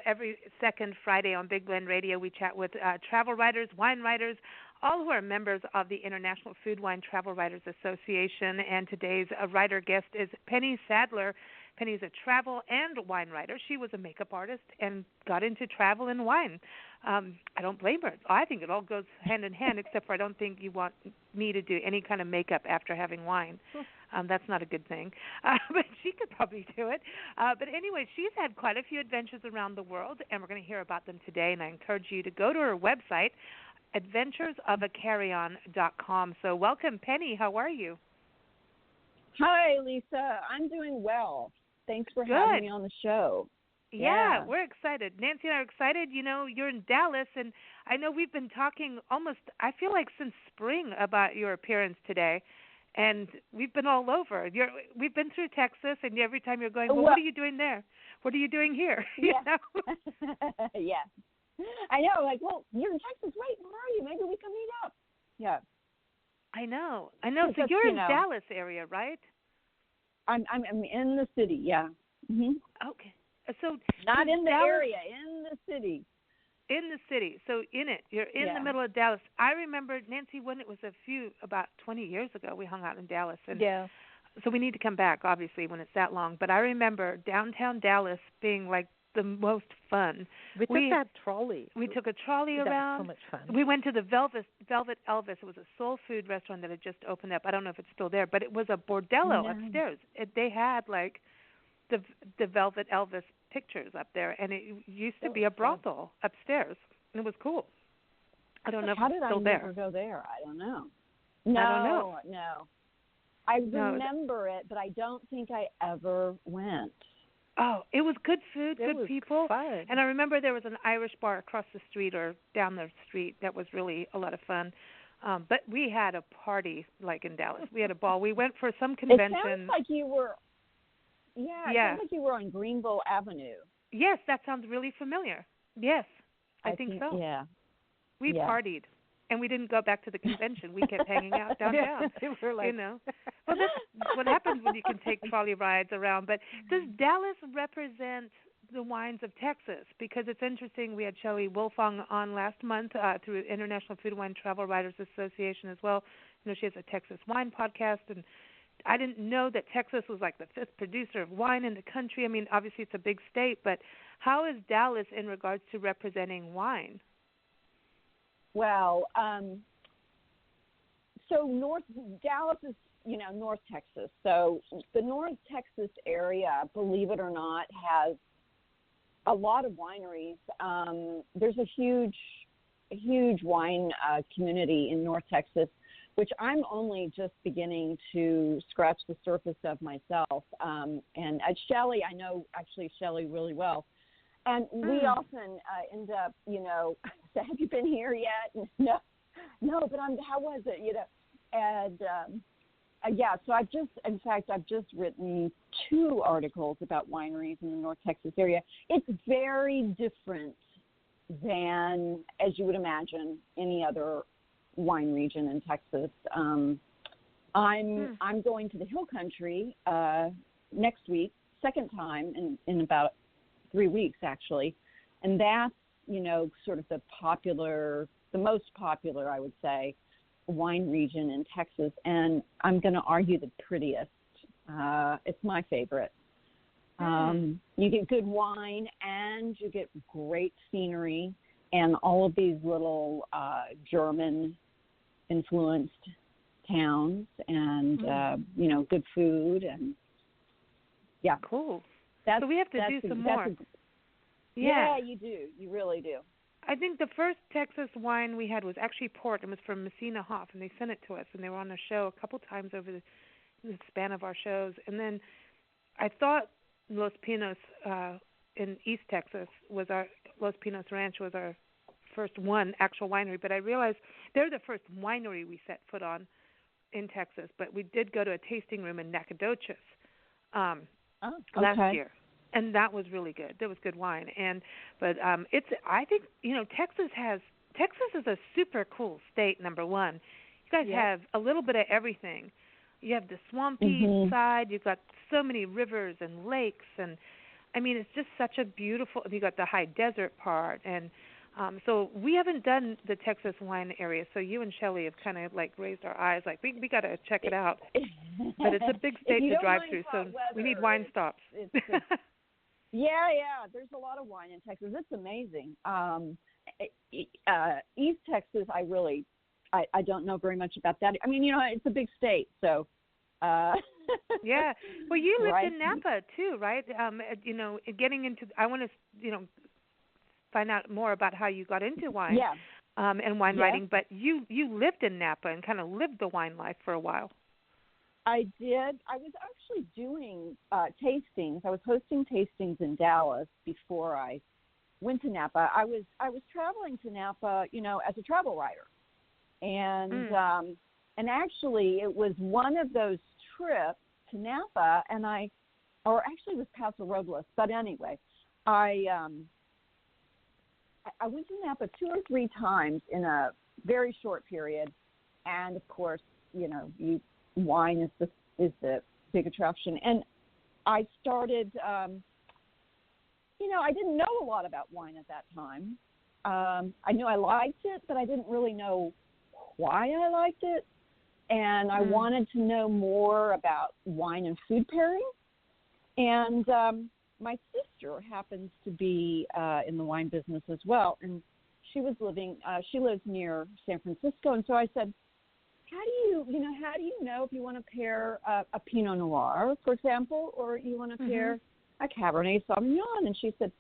every second Friday on Big Blend Radio. We chat with travel writers, wine writers, all who are members of the International Food Wine Travel Writers Association. And today's writer guest is Penny-Sadler. Penny's a travel and wine writer. She was a makeup artist and got into travel and wine. I don't blame her. I think it all goes hand in hand, except for I don't think you want me to do any kind of makeup after having wine. That's not a good thing. But she could probably do it. But anyway, she's had quite a few adventures around the world, and we're going to hear about them today. And I encourage you to go to her website, adventuresofacarillon.com. So welcome, Penny. How are you? Hi, Lisa. I'm doing well. Thanks for having me on the show. Yeah, we're excited. Nancy and I are excited. You know, you're in Dallas, and I know we've been talking almost, I feel like since spring about your appearance today, and we've been all over. We've been through Texas, and every time you're going, well, what are you doing there? What are you doing here? You know? Yeah. I know, like, well, you're in Texas. Wait, where are you? Maybe we can meet up. Yeah. I know. So you're in Dallas area, right? I'm in the city, yeah. Mm-hmm. Okay. So not in the Dallas, area, in the city. In the city. So you're in the middle of Dallas. I remember, Nancy, when it was about 20 years ago, we hung out in Dallas. And so we need to come back, obviously, when it's that long. But I remember downtown Dallas being like the most fun. We took that trolley. We took a trolley around. That was so much fun. We went to the Velvet Elvis. It was a soul food restaurant that had just opened up. I don't know if it's still there, but it was a bordello upstairs. They had like the Velvet Elvis pictures up there, and it used to be a brothel upstairs. And it was cool. I don't know if it's still there. How did I never go there? I don't know. I don't know. No. I remember it, but I don't think I ever went. Oh, it was good food, good people. Fun. And I remember there was an Irish bar across the street or down the street that was really a lot of fun. But we had a party like in Dallas. We had a ball. We went for some convention. It sounds like you were it sounds like you were on Greenville Avenue. Yes, that sounds really familiar. Yes, I think so. Yeah. We partied. And we didn't go back to the convention. We kept hanging out downtown. We're like, you know. Well, that's what happens when you can take trolley rides around. But does Dallas represent the wines of Texas? Because it's interesting. We had Shelley Wolfong on last month through International Food Wine Travel Writers Association as well. You know, she has a Texas wine podcast, and I didn't know that Texas was like the fifth producer of wine in the country. I mean, obviously it's a big state, but how is Dallas in regards to representing wine? Well, so Dallas is, North Texas. So the North Texas area, believe it or not, has a lot of wineries. There's a huge wine community in North Texas, which I'm only just beginning to scratch the surface of myself. And at Shelley, I know actually Shelley really well. And we often end up, say, have you been here yet? No, but how was it? And so I've just written 2 articles about wineries in the North Texas area. It's very different than, as you would imagine, any other wine region in Texas. I'm going to the Hill Country next week, second time in about 3 weeks actually, and that's sort of the most popular, I would say, wine region in Texas, and I'm going to argue the prettiest. It's my favorite. You get good wine and you get great scenery and all of these little German influenced towns and good food and cool. So we have to do some more. Yeah, you do. You really do. I think the first Texas wine we had was actually port. It was from Messina Hoff, and they sent it to us, and they were on the show a couple times over the span of our shows. And then I thought Los Pinos in East Texas Los Pinos Ranch was our first actual winery, but I realized they're the first winery we set foot on in Texas. But we did go to a tasting room in Nacogdoches last year. And that was really good. There was good wine, I think Texas is a super cool state. Number one, you guys have a little bit of everything. You have the swampy side. You've got so many rivers and lakes, and I mean, it's just such a beautiful. You got the high desert part, and so we haven't done the Texas wine area. So you and Shelley have kind of like raised our eyes, like we got to check it out. But it's a big state to drive through, so we need wine stops. Yeah. There's a lot of wine in Texas. It's amazing. East Texas, I don't know very much about that. I mean, it's a big state, so. Yeah. Well, you lived right? in Napa too, right? Getting into. I want to, find out more about how you got into wine. Yeah. And wine writing. But you lived in Napa and kind of lived the wine life for a while. I did. I was actually doing tastings. I was hosting tastings in Dallas before I went to Napa. I was traveling to Napa, as a travel writer, and actually it was one of those trips to Napa, or actually it was Paso Robles, but anyway, I went to Napa 2 or 3 times in a very short period, and of course, wine is the big attraction. And I started, I didn't know a lot about wine at that time. I knew I liked it, but I didn't really know why I liked it. And I wanted to know more about wine and food pairing. And my sister happens to be in the wine business as well. And she lives near San Francisco. And so I said, how do you know if you want to pair a Pinot Noir, for example, or you want to pair a Cabernet Sauvignon? And she said,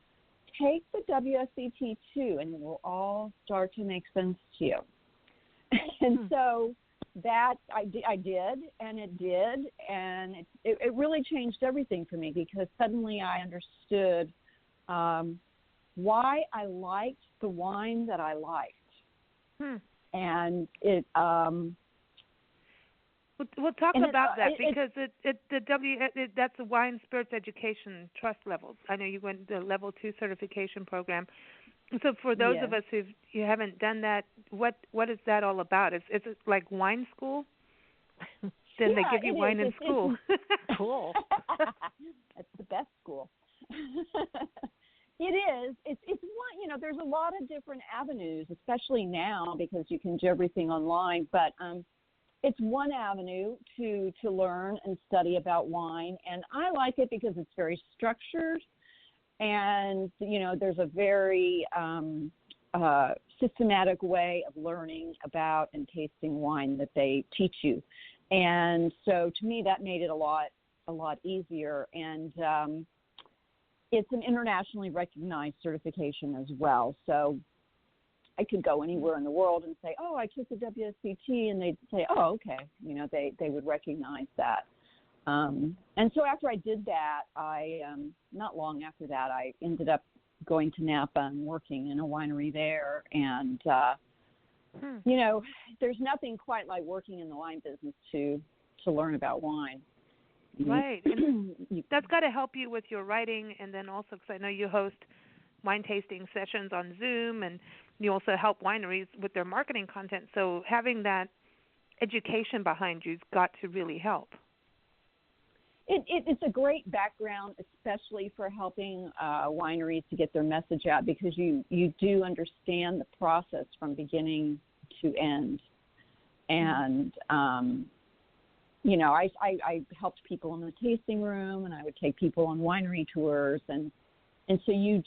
take the WSET2 and it will all start to make sense to you. And so that I did, and it did, and it really changed everything for me, because suddenly I understood why I liked the wine that I liked. And it we'll talk about that, because that's a Wine Spirits Education Trust levels. I know you went the level 2 certification program. So for those of us who haven't done that, what is that all about? Is it like wine school? Then they give you wine in school. Cool. It's the best school. It is. It's one. There's a lot of different avenues, especially now because you can do everything online. But it's one avenue to learn and study about wine, and I like it because it's very structured. And, there's a very systematic way of learning about and tasting wine that they teach you. And so to me, that made it a lot easier. And it's an internationally recognized certification as well. So I could go anywhere in the world and say, oh, I took the WSET, and they'd say, oh, okay. They would recognize that. And so after I did that, not long after that, I ended up going to Napa and working in a winery there. And, there's nothing quite like working in the wine business to learn about wine. Right. And that's got to help you with your writing. And then also, because I know you host wine tasting sessions on Zoom, and you also help wineries with their marketing content. So having that education behind you's got to really help. It's a great background, especially for helping wineries to get their message out, because you do understand the process from beginning to end. And, I helped people in the tasting room, and I would take people on winery tours. And so you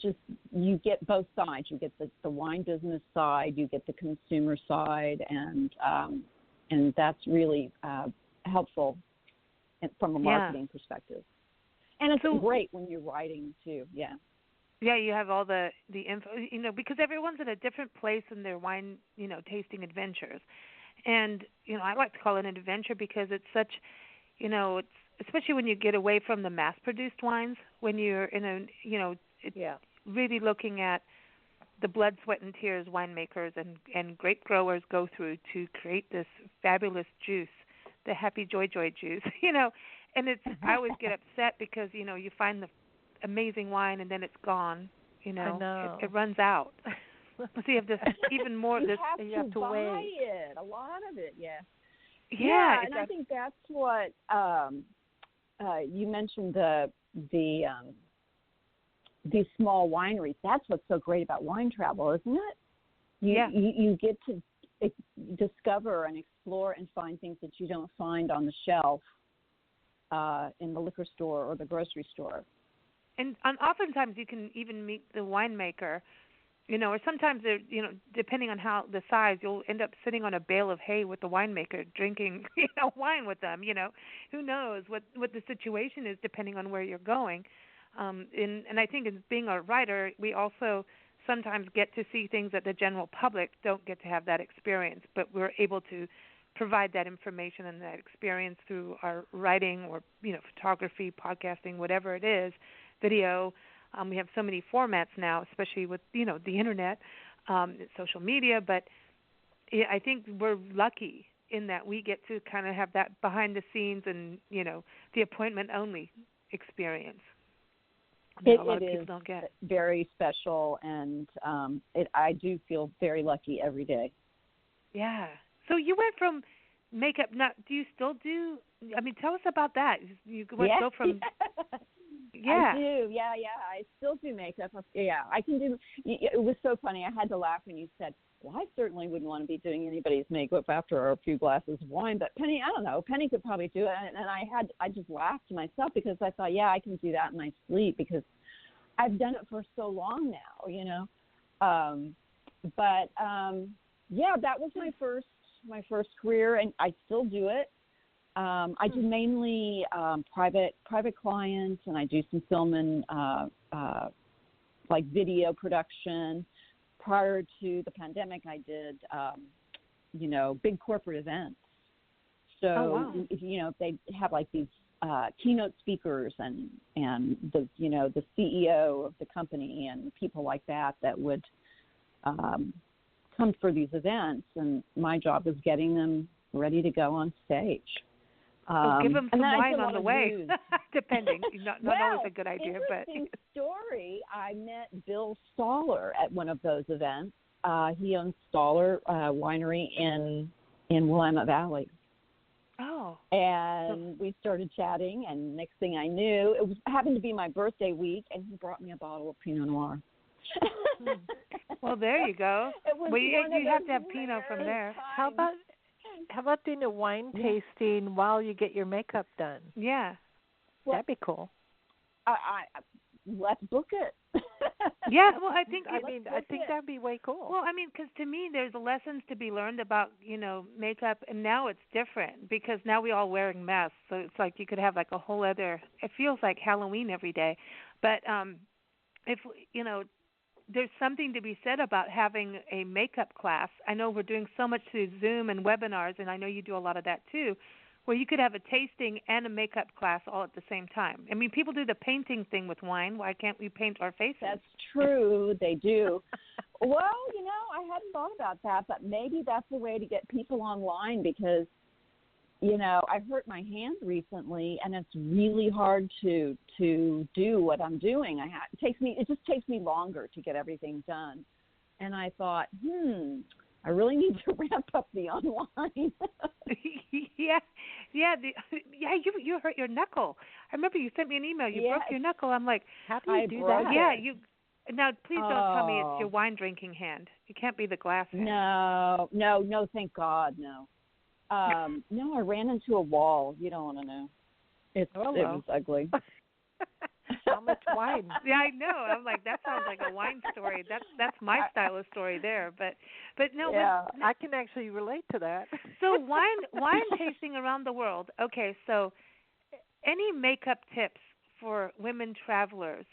get both sides. You get the wine business side, you get the consumer side, and that's really helpful from a marketing perspective. And it's great when you're writing too. Yeah, you have all the info, because everyone's in a different place in their wine, tasting adventures. And, I like to call it an adventure because it's such, it's especially when you get away from the mass-produced wines, when you're in really looking at the blood, sweat, and tears winemakers and grape growers go through to create this fabulous juice, the happy joy juice, and I always get upset because, you find the amazing wine and then it's gone, I know. It runs out. So you have this even more, you have to buy wait. it, a lot of it, yeah. Yeah, and I think that's what you mentioned, these small wineries. That's what's so great about wine travel, isn't it? You get to discover and explore and find things that you don't find on the shelf in the liquor store or the grocery store. And oftentimes you can even meet the winemaker, or sometimes depending on how the size, you'll end up sitting on a bale of hay with the winemaker, drinking, wine with them. Who knows what the situation is depending on where you're going. And I think as being a writer, we also sometimes get to see things that the general public don't get to have that experience, but we're able to provide that information and that experience through our writing or, photography, podcasting, whatever it is, video. We have so many formats now, especially with, the internet, social media, but I think we're lucky in that we get to kind of have that behind the scenes and, the appointment only experience. A lot of people don't get. Very special, and I do feel very lucky every day. Yeah. So you went from makeup. Now, do you still do? I mean, tell us about that. You go from. Yeah. I do. Yeah. I still do makeup. Yeah, I can do. It was so funny. I had to laugh when you said, "Well, I certainly wouldn't want to be doing anybody's makeup after a few glasses of wine." But Penny, I don't know. Penny could probably do it, and I just laughed to myself because I thought, yeah, I can do that in my sleep because I've done it for so long now, yeah, that was my first career, and I still do it. I do mainly private clients, and I do some film and like video production. Prior to the pandemic, I did big corporate events. So if they have like these keynote speakers and the the CEO of the company and people like that would come for these events, and my job was getting them ready to go on stage. Give them some wine on the way, depending. Not always a good idea, but story. I met Bill Stoller at one of those events. He owns Stoller Winery in Willamette Valley. Oh. And we started chatting, and next thing I knew, happened to be my birthday week, and he brought me a bottle of Pinot Noir. Well, there you go. You have to have Pinot from there. How about doing a wine tasting while you get your makeup done? Yeah. That'd be cool. Let's book it. Yeah, well, I think that'd be way cool. Well, because to me, there's lessons to be learned about, makeup, and now it's different because now we all wearing masks, so it's like you could have like a whole other. It feels like Halloween every day, but if there's something to be said about having a makeup class. I know we're doing so much through Zoom and webinars, and I know you do a lot of that too, where you could have a tasting and a makeup class all at the same time. I mean, people do the painting thing with wine. Why can't we paint our faces? That's true. They do. Well, I hadn't thought about that, but maybe that's a way to get people online because, I hurt my hand recently, and it's really hard to do what I'm doing. It just takes me longer to get everything done. And I thought, I really need to ramp up the online. You hurt your knuckle. I remember you sent me an email. You broke your knuckle. I'm like, how do you do that? Yeah, Now, please don't tell me it's your wine drinking hand. It can't be the glass hand. No, thank God, no. No, I ran into a wall. You don't want to know. It was ugly. How much wine? Yeah, I know. I'm like, that sounds like a wine story. That's my style of story there. But no. Yeah, I can actually relate to that. So wine tasting around the world. Okay, so any makeup tips for women travelers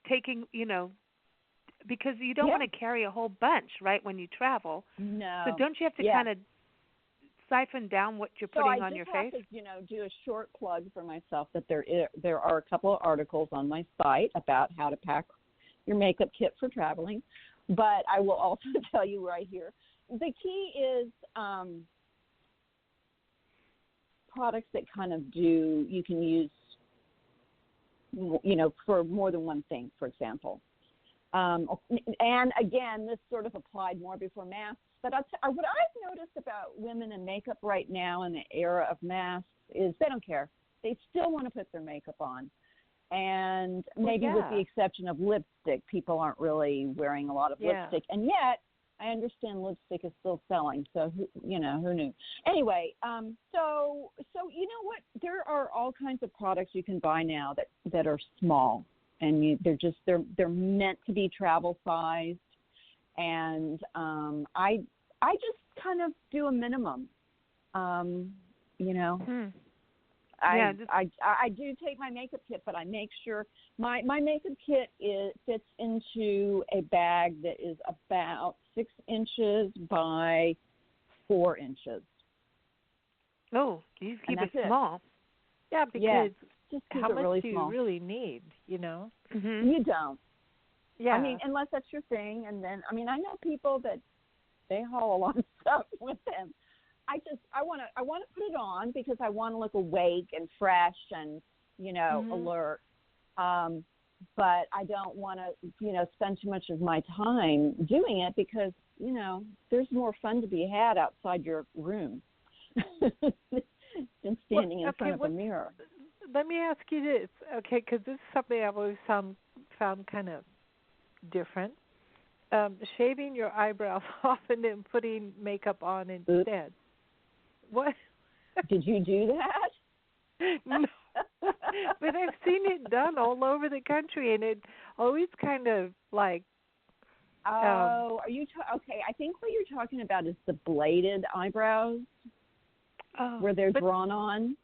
taking, because you don't want to carry a whole bunch, right, when you travel. No. So don't you have to kind of siphon down what you're putting on your face? So I just have to, do a short plug for myself that there are a couple of articles on my site about how to pack your makeup kit for traveling. But I will also tell you right here, the key is products that kind of you can use, for more than one thing, for example. And again, this sort of applied more before masks. But what I've noticed about women in makeup right now in the era of masks is they don't care. They still want to put their makeup on. And maybe with the exception of lipstick, people aren't really wearing a lot of lipstick. And yet, I understand lipstick is still selling. So, who knew? Anyway, so you know what? There are all kinds of products you can buy now that are small. And they're meant to be travel sized. And I just kind of do a minimum, I do take my makeup kit, but I make sure my makeup kit fits into a bag that is about 6 inches by 4 inches. Oh, you keep it small. Yeah, because just how much really do you small. really need, you know? Mm-hmm. You don't. Yeah. I mean, unless that's your thing. And then, I mean, I know people that they haul a lot of stuff with them. I want to put it on because I want to look awake and fresh and, alert. But I don't want to, spend too much of my time doing it because, there's more fun to be had outside your room than standing in front of a mirror. Let me ask you this, okay, because this is something I've always found kind of different. Shaving your eyebrows off and then putting makeup on instead. What? Did you do that? No. But I've seen it done all over the country, and it always kind of like. Are you okay? I think what you're talking about is the bladed eyebrows, where they're drawn on.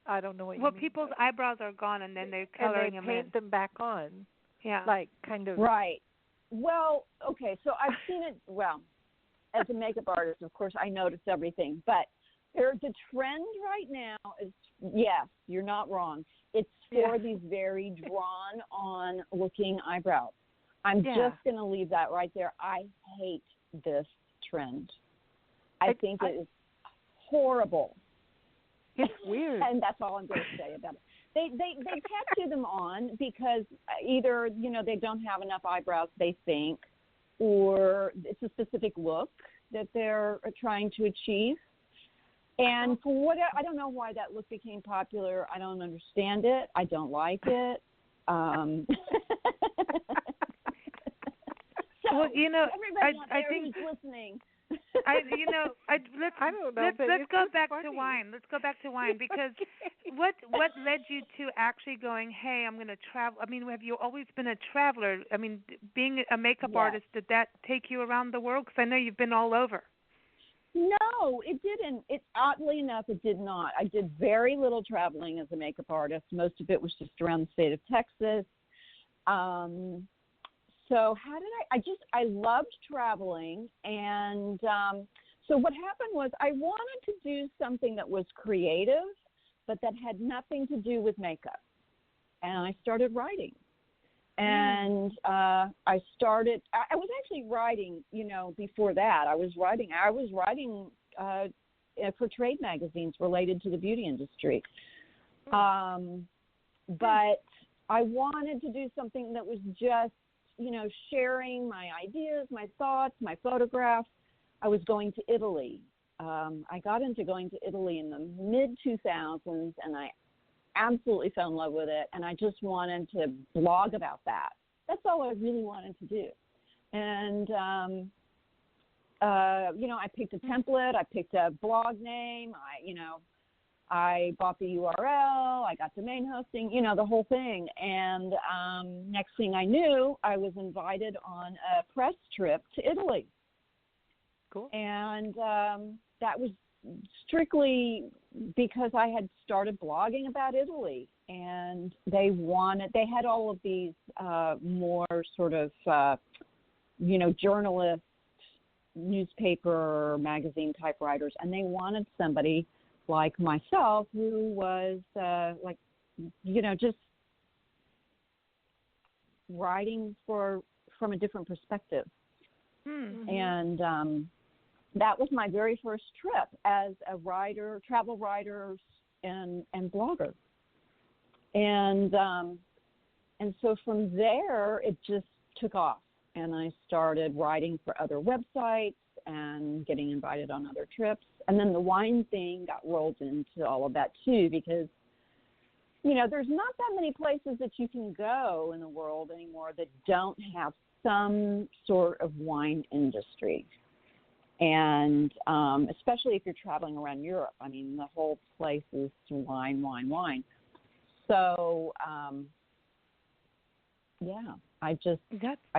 I don't know what you mean. Well, people's eyebrows are gone, and then they're coloring them in. And they paint them back on. Yeah. Like kind of. Right. Well, okay, so I've seen it. Well, as a makeup artist, of course, I notice everything. But the trend right now is, yes, you're not wrong. It's for these very drawn-on looking eyebrows. I'm just going to leave that right there. I hate this trend. I think it is horrible. It's weird. And that's all I'm going to say about it. They tattoo them on because either, they don't have enough eyebrows, they think, or it's a specific look that they're trying to achieve. And for what I don't know why that look became popular. I don't understand it. I don't like it. So well, everybody I think who's listening. Let's go back to wine. Let's go back to wine because what led you to actually going, hey, I'm going to travel? I mean, have you always been a traveler? I mean, being a makeup artist, did that take you around the world? Because I know you've been all over. No, it didn't. Oddly enough, it did not. I did very little traveling as a makeup artist. Most of it was just around the state of Texas. So how did I loved traveling. And so what happened was I wanted to do something that was creative, but that had nothing to do with makeup. And I started writing. And I was actually writing, before that. I was writing for trade magazines related to the beauty industry. But I wanted to do something that was just, sharing my ideas, my thoughts, my photographs. I was going to Italy. I got into going to Italy in the mid-2000s, and I absolutely fell in love with it, and I just wanted to blog about that. That's all I really wanted to do. And, I picked a template. I picked a blog name. I bought the URL, I got domain hosting, the whole thing. And next thing I knew, I was invited on a press trip to Italy. Cool. And that was strictly because I had started blogging about Italy. And they had all of these more sort of, journalist, newspaper, magazine type writers. And they wanted somebody like myself, who was just writing from a different perspective. Mm-hmm. And that was my very first trip as a writer, travel writer, and blogger. And so from there, it just took off, and I started writing for other websites and getting invited on other trips. And then the wine thing got rolled into all of that too, because, there's not that many places that you can go in the world anymore that don't have some sort of wine industry. And especially if you're traveling around Europe, I mean, the whole place is wine, wine, wine. So, I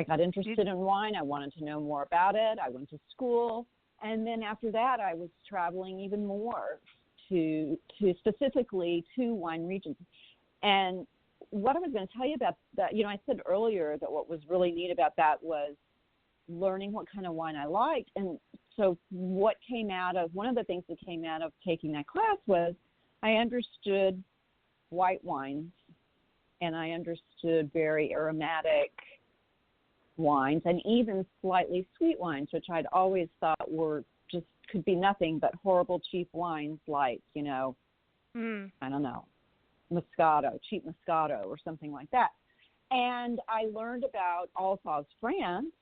got interested in wine. I wanted to know more about it. I went to school. And then after that, I was traveling even more to specifically to wine regions. And what I was going to tell you about that, I said earlier that what was really neat about that was learning what kind of wine I liked. And so one of the things that came out of taking that class was I understood white wines, and I understood very aromatic wines, and even slightly sweet wines, which I'd always thought could be nothing but horrible cheap wines like, I don't know, cheap Moscato or something like that. And I learned about Alsace, France,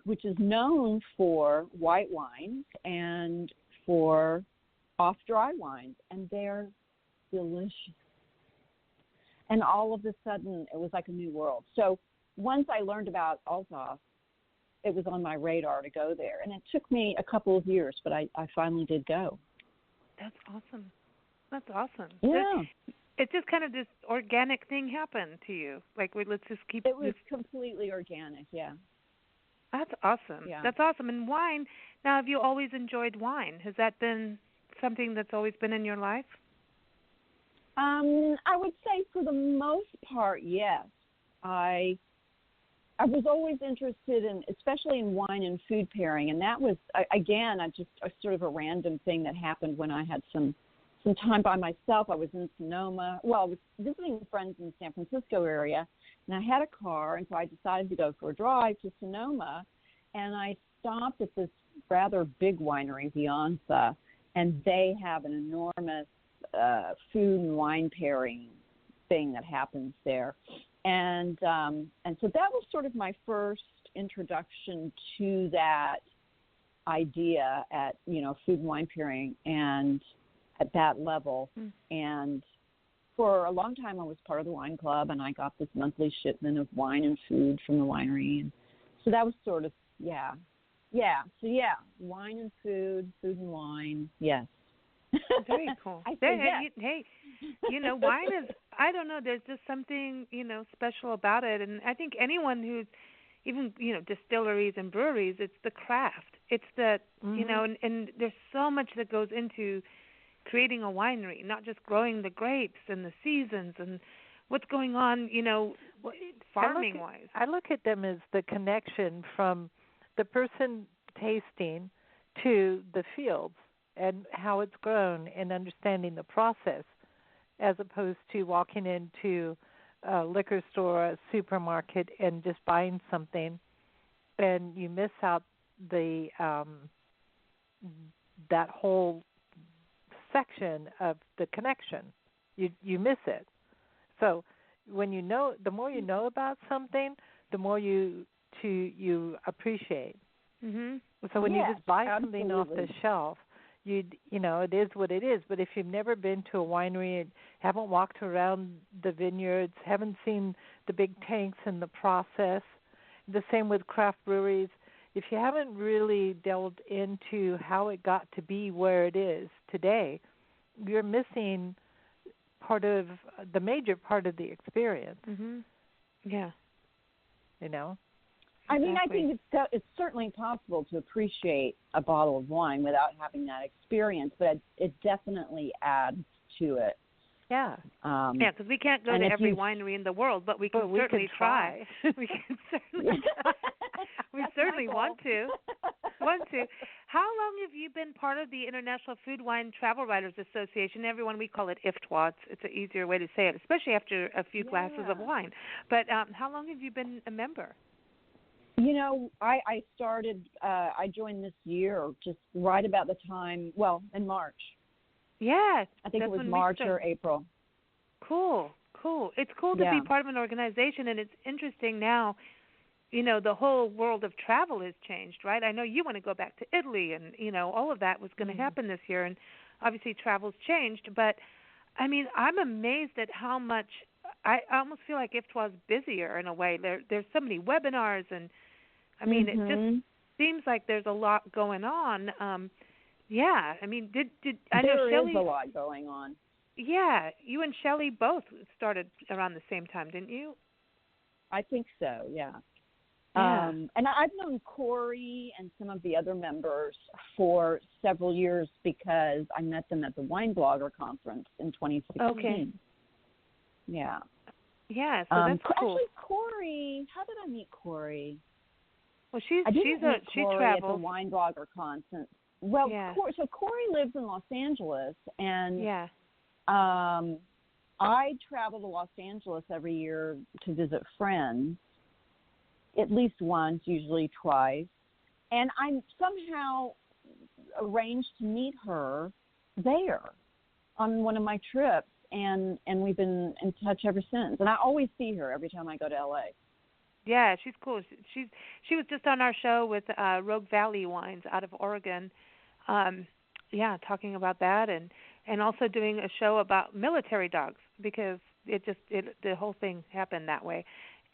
which is known for white wines and for off-dry wines, and they're delicious. And all of a sudden, it was like a new world. So once I learned about Alsace, it was on my radar to go there. And it took me a couple of years, but I finally did go. That's awesome. That's awesome. Yeah. It just kind of this organic thing happened to you. Like, let's just keep it. Was completely organic, yeah. That's awesome. Yeah. That's awesome. And wine, now, have you always enjoyed wine? Has that been something that's always been in your life? I would say for the most part, yes. I was always interested in, especially in wine and food pairing, and that was, again, a sort of a random thing that happened when I had some time by myself. I was in Sonoma. Well, I was visiting friends in the San Francisco area, and I had a car, and so I decided to go for a drive to Sonoma, and I stopped at this rather big winery, Alsace, and they have an enormous food and wine pairing thing that happens there. And so that was sort of my first introduction to that idea at, food and wine pairing and at that level. And for a long time I was part of the wine club, and I got this monthly shipment of wine and food from the winery. And so that was sort of, yeah. So wine and food and wine, yes. Very cool. Hey, wine is, I don't know, there's just something, special about it. And I think anyone who's even, distilleries and breweries, it's the craft. It's the, and there's so much that goes into creating a winery, not just growing the grapes and the seasons and what's going on, farming-wise. I look at them as the connection from the person tasting to the fields and how it's grown and understanding the process, as opposed to walking into a liquor store, a supermarket, and just buying something, and you miss out the that whole section of the connection. You miss it. So when the more you know about something, the more you appreciate. Mm-hmm. So when you just buy absolutely. something off the shelf, it is what it is. But if you've never been to a winery and haven't walked around the vineyards, haven't seen the big tanks and the process, the same with craft breweries, if you haven't really delved into how it got to be where it is today, you're missing the major part of the experience. Mm-hmm. Yeah. I mean, I think it's certainly possible to appreciate a bottle of wine without having that experience, but it definitely adds to it. Yeah. Because we can't go to every winery in the world, but we can certainly try. We can certainly try. We certainly want to. How long have you been part of the International Food Wine Travel Writers Association? Everyone, we call it IFTWA. It's an easier way to say it, especially after a few glasses of wine. But how long have you been a member? I started, I joined this year, just right about the time, in March. Yeah. I think it was March or April. Cool. It's cool to be part of an organization, and it's interesting now, the whole world of travel has changed, right? I know you want to go back to Italy, and, all of that was going to happen this year, and obviously travel's changed, but I mean, I'm amazed at how much. I almost feel like IFTWA is busier in a way. There's so many webinars, and I mean, it just seems like there's a lot going on. Yeah, I mean, did I know there Shelley? is a lot going on. Yeah, you and Shelley both started around the same time, didn't you? I think so. Yeah. Yeah. And I've known Corey and some of the other members for several years because I met them at the Wine Blogger Conference in 2016. Okay. Yeah. Yeah, so that's cool. Actually, Corey, how did I meet Corey? Well, I didn't meet she Corey travels. at the Wine Blogger Conference. Well, Yeah. so Corey lives in Los Angeles, and Yeah. I travel to Los Angeles every year to visit friends, at least once, usually twice. And I somehow arranged to meet her there on one of my trips, and we've been in touch ever since. And I always see her every time I go to LA. Yeah, she's cool. She was just on our show with Rogue Valley Wines out of Oregon. Yeah, talking about that and also doing a show about military dogs because the whole thing happened that way.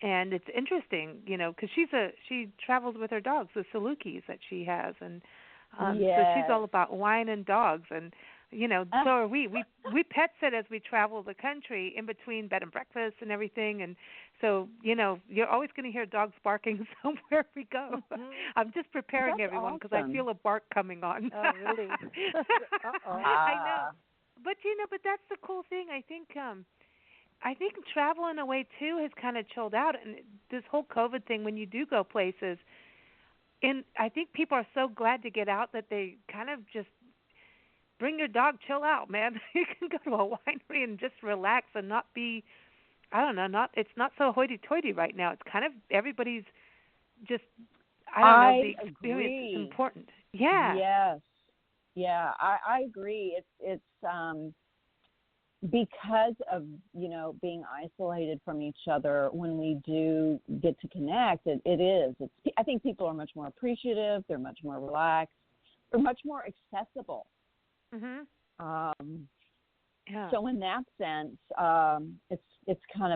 And it's interesting, you know, because she travels with her dogs, the Salukis that she has, and so she's all about wine and dogs, and you know, so are we. We pet sit as we travel the country in between bed and breakfast and everything, and so you know, you're always going to hear dogs barking somewhere we go. I'm just preparing everyone because I feel a bark coming on. Oh, really? I know, but you know, but that's the cool thing. I think travel in a way too has kind of chilled out, and this whole COVID thing. When you do go places, and I think people are so glad to get out that they kind of just bring your dog, chill out, man. You can go to a winery and just relax and not be, I don't know, it's not so hoity-toity right now. It's kind of everybody's just, I don't know, the experience is important. Yeah. Yes. Yeah, I agree. It's because of, you know, being isolated from each other, when we do get to connect, it is. I think people are much more appreciative. They're much more relaxed. They're much more accessible. Yeah. So in that sense, it's kind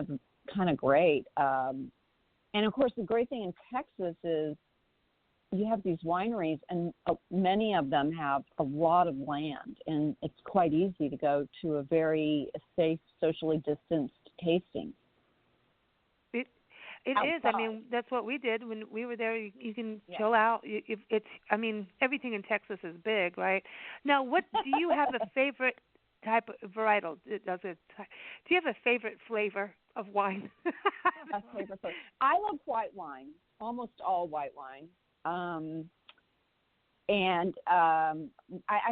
of great. And of course, the great thing in Texas is you have these wineries, and many of them have a lot of land, and it's quite easy to go to a very safe, socially distanced tasting. It is. I mean, that's what we did when we were there. You can chill out. I mean, everything in Texas is big, right? Now, what do you have a favorite type of varietal? Do you have a favorite flavor of wine? A favorite flavor. I love white wine, almost all white wine. I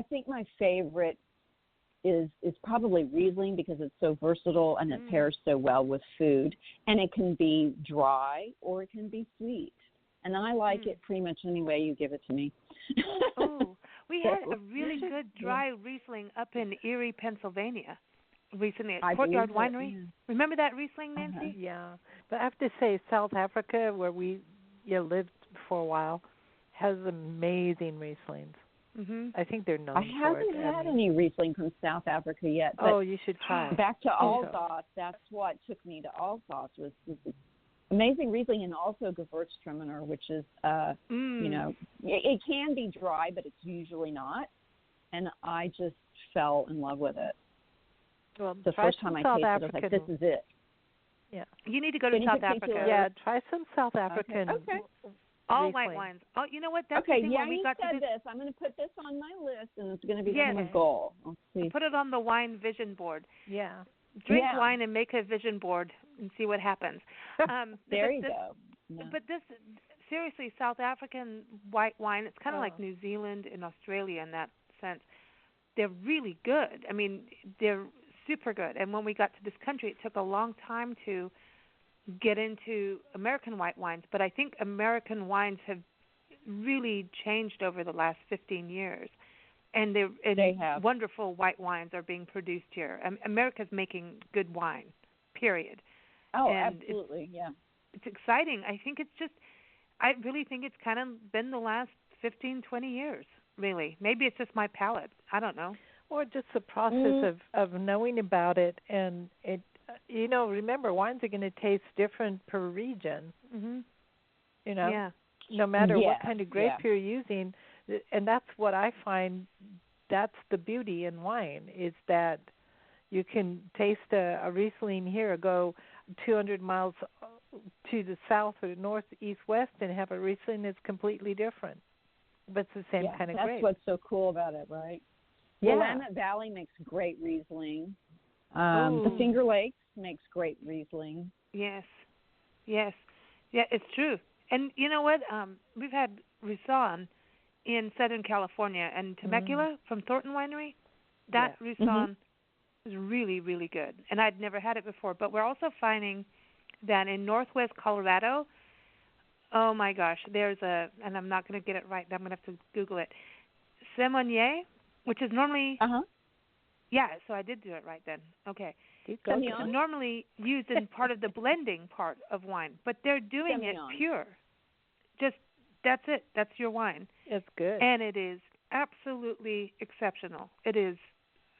think my favorite is probably Riesling because it's so versatile and it pairs so well with food, and it can be dry or it can be sweet, and I like it pretty much any way you give it to me. Oh, we had a really good dry Riesling up in Erie, Pennsylvania recently at Courtyard Winery. Yeah. Remember that Riesling, Nancy? Yeah, but I have to say South Africa, where we lived for a while, has amazing Rieslings. I think they're known for it. I haven't had any Riesling from South Africa yet. But you should try. Back to Alsace, that's what took me to Alsace was amazing Riesling, and also Gewürztraminer, which is, you know, it can be dry, but it's usually not. And I just fell in love with it. Well, the first time I tasted it, I was like, this is it. Yeah. You need to go to South Africa. Yeah, try some South African. Okay. All white wines. Oh, you know what? That's okay, the thing yeah, when we got said to this. I'm going to put this on my list, and it's going to become a goal. Let's see. Put it on the wine vision board. Yeah. Drink wine and make a vision board and see what happens. There you go. Yeah. But this, seriously, South African white wine, it's kind of like New Zealand and Australia in that sense. They're really good. I mean, they're super good. And when we got to this country, it took a long time to get into American white wines. But I think American wines have really changed over the last 15 years. And they have. Wonderful white wines are being produced here. America's making good wine, period. Oh, and absolutely, It's exciting. I really think it's kind of been the last 15, 20 years, really. Maybe it's just my palate. I don't know. Or just the process of knowing about it, and it. Remember, wines are going to taste different per region. Mhm. Yeah. No matter what kind of grape you're using, and that's what I find. That's the beauty in wine, is that you can taste a Riesling here, go 200 miles to the south or north, east, west, and have a Riesling that's completely different, but it's the same kind of grape. That's what's so cool about it, right? Yeah. Willamette Valley makes great Riesling. The Finger Lakes makes great Riesling. Yes. Yeah, it's true. And you know what? We've had Riesling in Southern California, and Temecula from Thornton Winery. That Riesling is really, really good. And I'd never had it before. But we're also finding that in northwest Colorado, oh my gosh, there's and I'm not going to get it right, I'm going to have to Google it, Semonier, which is normally, yeah, so I did do it right then. Okay. It's normally used in part of the blending part of wine, but they're doing it pure. Just, that's it. That's your wine. It's good. And it is absolutely exceptional. It is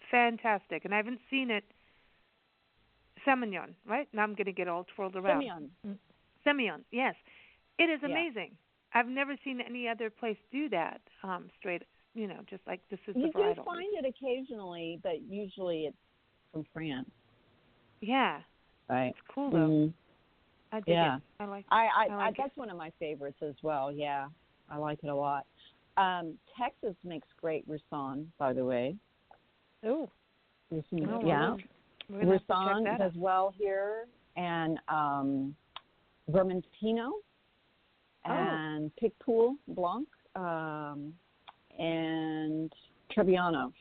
fantastic. And I haven't seen it, Semillon, right? Now I'm going to get all twirled around. Semillon, yes. It is amazing. I've never seen any other place do that straight, just like this is the varietal. You do find it occasionally, but usually it's from France. Yeah. Right. It's cool, though. I dig it. I like it. That's one of my favorites as well, yeah. I like it a lot. Texas makes great Riesling, by the way. Oh. Yeah. Riesling does well here, and Vermentino, and Picpoul Blanc, and Trebbiano.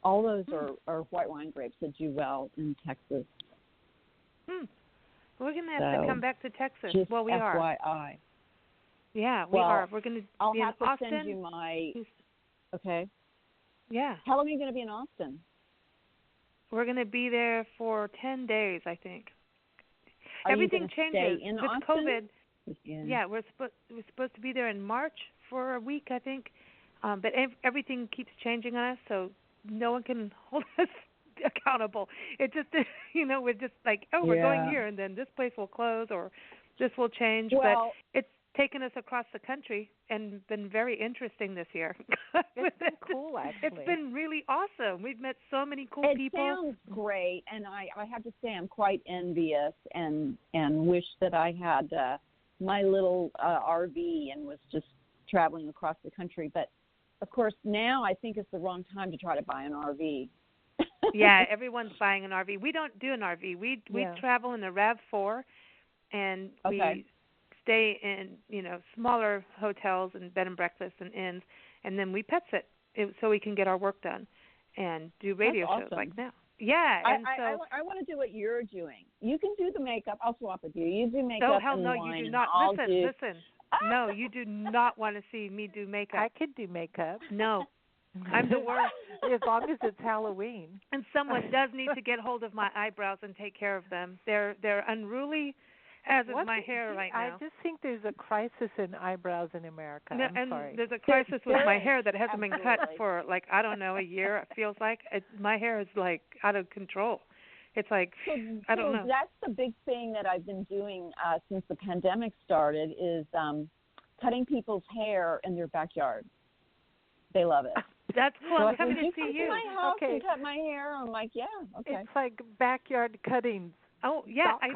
All those are white wine grapes that do well in Texas. We're going to have to come back to Texas. Well, we are. FYI. Yeah, we are. We're going to be in Austin. I'll have to send you my... Okay. Yeah. How long are you going to be in Austin? We're going to be there for 10 days, I think. Everything changes in with Austin? COVID. Yeah, we're supposed to be there in March for a week, I think. But everything keeps changing on us, so no one can hold us accountable. It just, we're just like, we're going here, and then this place will close or this will change. Well, but it's taken us across the country and been very interesting this year. It's been cool, actually. It's been really awesome. We've met so many cool people. It sounds great, and I have to say I'm quite envious and wish that I had my little RV and was just traveling across the country. But, of course, now I think it's the wrong time to try to buy an RV. Yeah, everyone's buying an RV. We don't do an RV. We travel in a RAV4, and we stay in smaller hotels and bed and breakfasts and inns, and then we pet sit so we can get our work done and do radio shows like now. Yeah, and I want to do what you're doing. You can do the makeup. I'll swap with you. You do makeup. Oh hell no, wine, you do not. Listen. No, you do not want to see me do makeup. I could do makeup. No. I'm the worst. As long as it's Halloween. And someone does need to get hold of my eyebrows and take care of them. They're unruly, as is my hair right now. I just think there's a crisis in eyebrows in America. I'm sorry. There's a crisis with my hair that hasn't been cut for a year. It feels like my hair is out of control. It's like I don't know. That's the big thing that I've been doing since the pandemic started is cutting people's hair in their backyard. They love it. That's cool. I'm coming to see you. To my house and cut my hair. I'm like, yeah, okay. It's like backyard cuttings. Oh yeah, I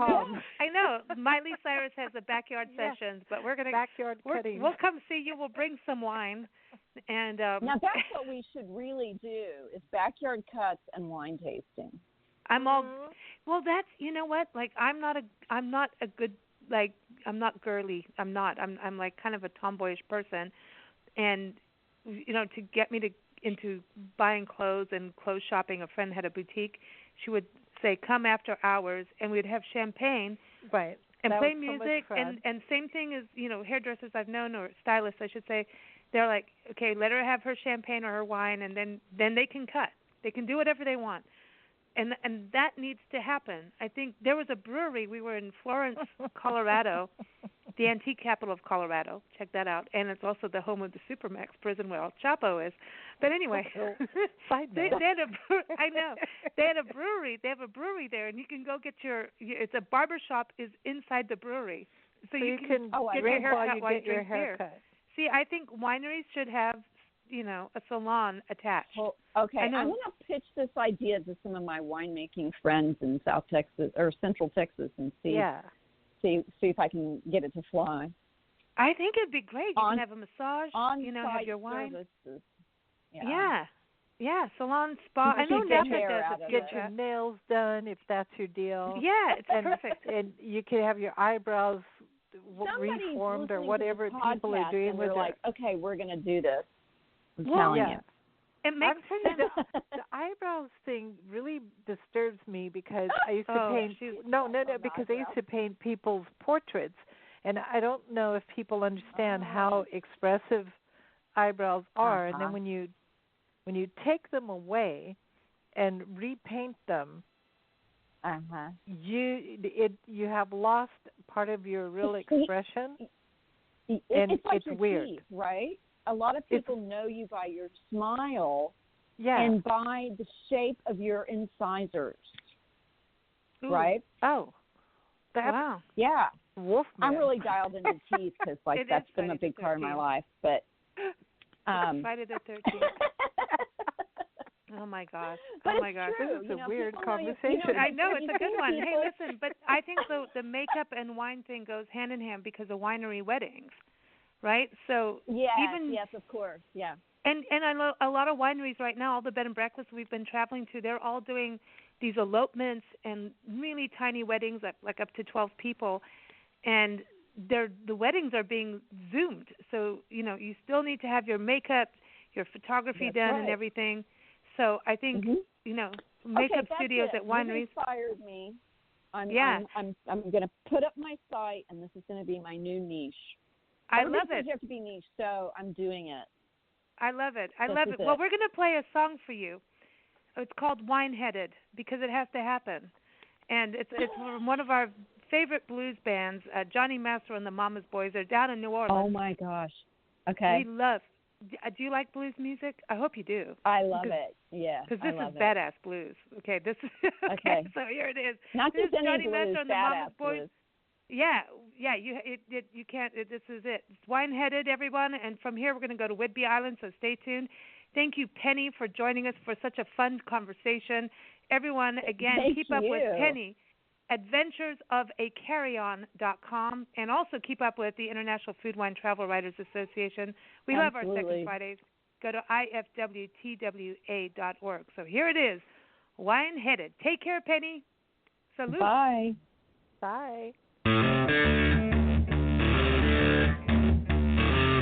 know. Miley Cyrus has the backyard sessions, but we're gonna cuttings. We'll come see you. We'll bring some wine, and now that's what we should really do is backyard cuts and wine tasting. I'm all well. That's what. Like I'm not a good I'm not girly. I'm like kind of a tomboyish person, and to get me into buying clothes and clothes shopping. A friend had a boutique. She would say, "Come after hours," and we'd have champagne, right, and play music. And same thing as hairdressers I've known, or stylists, I should say. They're like, "Okay, let her have her champagne or her wine, and then they can cut. They can do whatever they want." And that needs to happen. I think there was a brewery. We were in Florence, Colorado, the antique capital of Colorado. Check that out. And it's also the home of the Supermax prison where El Chapo is. But anyway, side note. they had I know. They had a brewery. They have a brewery there, and you can go get it's a barber shop is inside the brewery. So you can get your haircut while you drink beer. See, I think wineries should have, a salon attached. Well, okay, I'm going to pitch this idea to some of my winemaking friends in South Texas or Central Texas and see if I can get it to fly. I think it'd be great. You can have a massage, have your wine. Services. Yeah, Salon Spa. I know Napa does it. Get your nails done if that's your deal. Yeah, it's perfect. And you can have your eyebrows reformed or whatever people are doing with it. Like, okay, we're going to do this. I'm telling you. It makes sense. The eyebrows thing really disturbs me because I used to paint. Because I used to paint people's portraits, and I don't know if people understand how expressive eyebrows are. And then when you take them away and repaint them, you have lost part of your real expression, and it's like it's your weird, teeth, right? A lot of people know you by your smile, yeah, and by the shape of your incisors, right? Oh, wow, yeah. Wolfman. I'm really dialed into teeth because that's been a big part of my life, but. Friday the 13th. Oh my gosh! But oh my gosh! True. This is a weird conversation. I know it's a good one. Hey, listen, but I think the makeup and wine thing goes hand in hand because of winery weddings, right? So yes, of course, yeah. And I know a lot of wineries right now, all the bed and breakfasts we've been traveling to, they're all doing these elopements and really tiny weddings, like up to 12 people, and the weddings are being Zoomed. So you still need to have your makeup, your photography done, and everything. So I think makeup studios at wineries. That inspired me. I'm going to put up my site, and this is going to be my new niche. I love it. You have to be niche, so I'm doing it. I love it. Well, we're going to play a song for you. It's called Wine-Headed because it has to happen, and it's from one of our favorite blues bands, Johnny Mastro and the Mama's Boys. They're down in New Orleans. Oh my gosh! Okay. We love. Do you like blues music? I hope you do. I love it. Yeah. Because this is badass blues. Okay, this is okay. So here it is. Not this just any Johnny blues, Mastro and the Mama's Boys. Blues. Yeah. You can't. This is it. It's Wine-Headed, everyone. And from here, we're going to go to Whidbey Island. So stay tuned. Thank you, Penny, for joining us for such a fun conversation. Everyone, again, keep up with Penny. adventuresofacarryon.com, and also keep up with the International Food Wine Travel Writers Association. We love our Second Fridays. Go to ifwtwa.org. So here it is, Wine-Headed. Take care, Penny. Salute. Bye. Bye.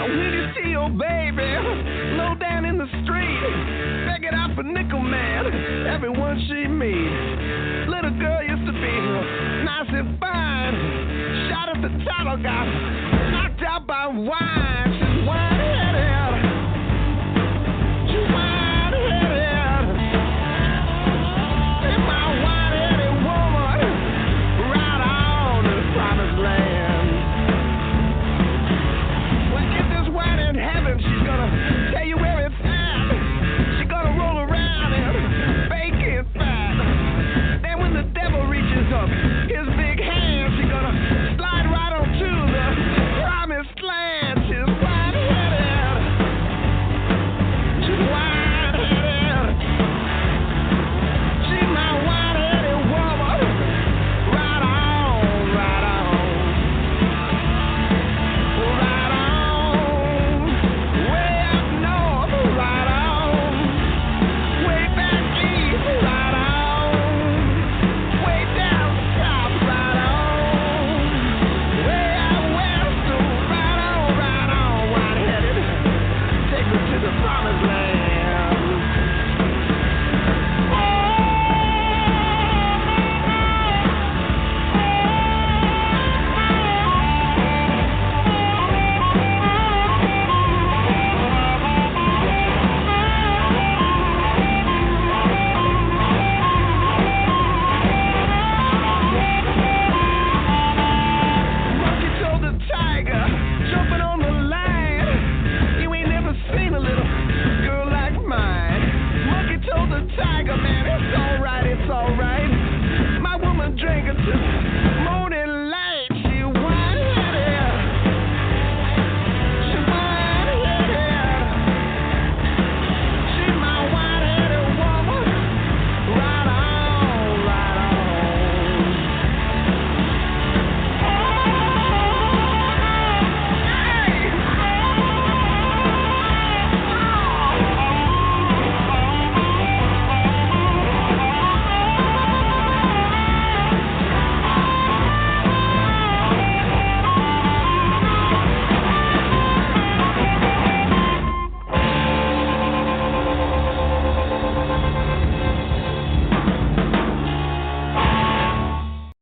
When you see your baby low down in the street, begging out for nickel, man, everyone she meets. Little girl used to be nice and fine, shot at the title, got knocked out by wine. She's wine.